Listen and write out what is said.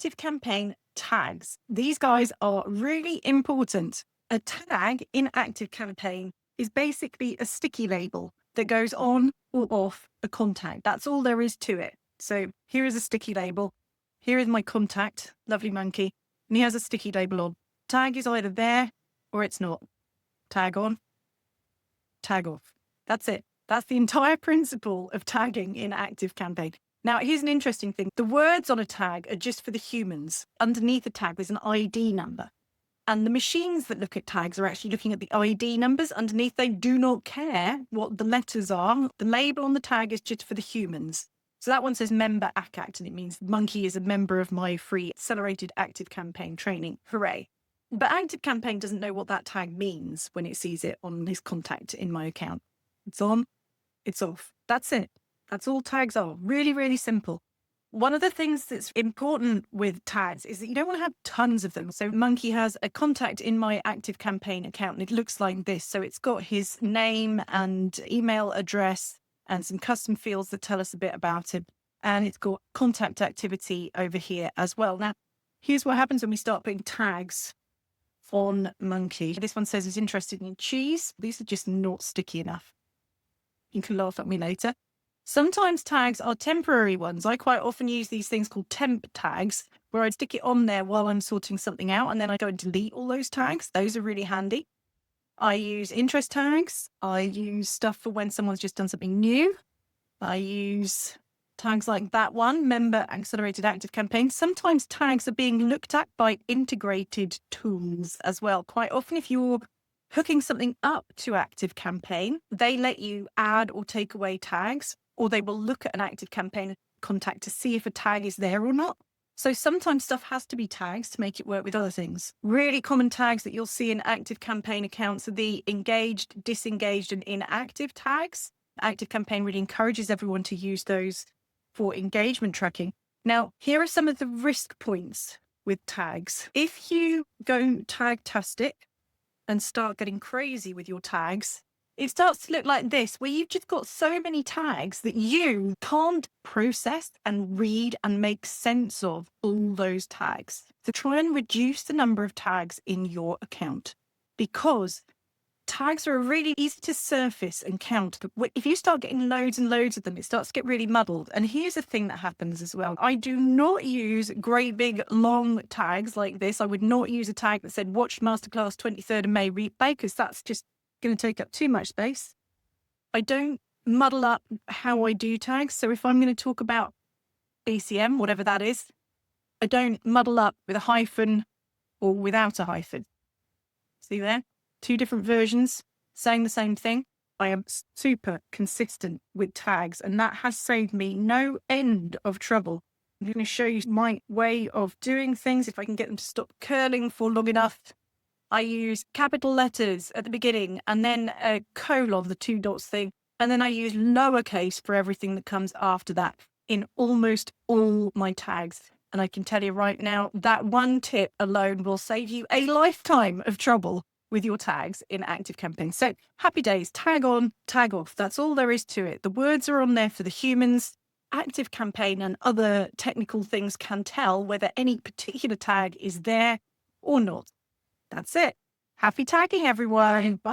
ActiveCampaign tags. These guys are really important. A tag in ActiveCampaign is basically a sticky label that goes on or off a contact. That's all there is to it. So here is a sticky label. Here is my contact, lovely monkey, and he has a sticky label on. Tag is either there or it's not. Tag on, tag off. That's it. That's the entire principle of tagging in ActiveCampaign. Now, here's an interesting thing. The words on a tag are just for the humans. Underneath the tag, there's an ID number. And the machines that look at tags are actually looking at the ID numbers underneath. They do not care what the letters are. The label on the tag is just for the humans. So that one says member ACACT, and it means monkey is a member of my free accelerated ActiveCampaign training. Hooray. But ActiveCampaign doesn't know what that tag means when it sees it on his contact in my account. It's on, it's off. That's it. That's all tags are. Really, really simple. One of the things that's important with tags is that you don't want to have tons of them. So Monkey has a contact in my ActiveCampaign account, and it looks like this. So it's got his name and email address and some custom fields that tell us a bit about him. And it's got contact activity over here as well. Now, here's what happens when we start putting tags on Monkey. This one says he's interested in cheese. These are just not sticky enough. You can laugh at me later. Sometimes tags are temporary ones. I quite often use these things called temp tags, where I stick it on there while I'm sorting something out, and then I go and delete all those tags. Those are really handy. I use interest tags. I use stuff for when someone's just done something new. I use tags like that one, Member Accelerated ActiveCampaign. Sometimes tags are being looked at by integrated tools as well. Quite often, if you're hooking something up to ActiveCampaign, they let you add or take away tags, or they will look at an ActiveCampaign contact to see if a tag is there or not. So sometimes stuff has to be tags to make it work with other things. Really common tags that you'll see in ActiveCampaign accounts are the engaged, disengaged, and inactive tags. ActiveCampaign really encourages everyone to use those for engagement tracking. Now, here are some of the risk points with tags. If you go tag-tastic and start getting crazy with your tags, it starts to look like this, where you've just got so many tags that you can't process and read and make sense of all those tags. So try and reduce the number of tags in your account, because tags are really easy to surface and count. But if you start getting loads and loads of them, it starts to get really muddled. And here's the thing that happens as well. I do not use great big long tags like this. I would not use a tag that said watch masterclass 23rd of May replay, because that's just going to take up too much space. I don't muddle up how I do tags. So if I'm going to talk about BCM, whatever that is, I don't muddle up with a hyphen or without a hyphen. See there? Two different versions saying the same thing. I am super consistent with tags, and that has saved me no end of trouble. I'm going to show you my way of doing things if I can get them to stop curling for long enough. I use capital letters at the beginning and then a colon, the 2 dots thing. And then I use lowercase for everything that comes after that in almost all my tags. And I can tell you right now, that one tip alone will save you a lifetime of trouble with your tags in ActiveCampaign. So happy days, tag on, tag off. That's all there is to it. The words are on there for the humans. ActiveCampaign and other technical things can tell whether any particular tag is there or not. That's it. Happy tagging, everyone. Bye.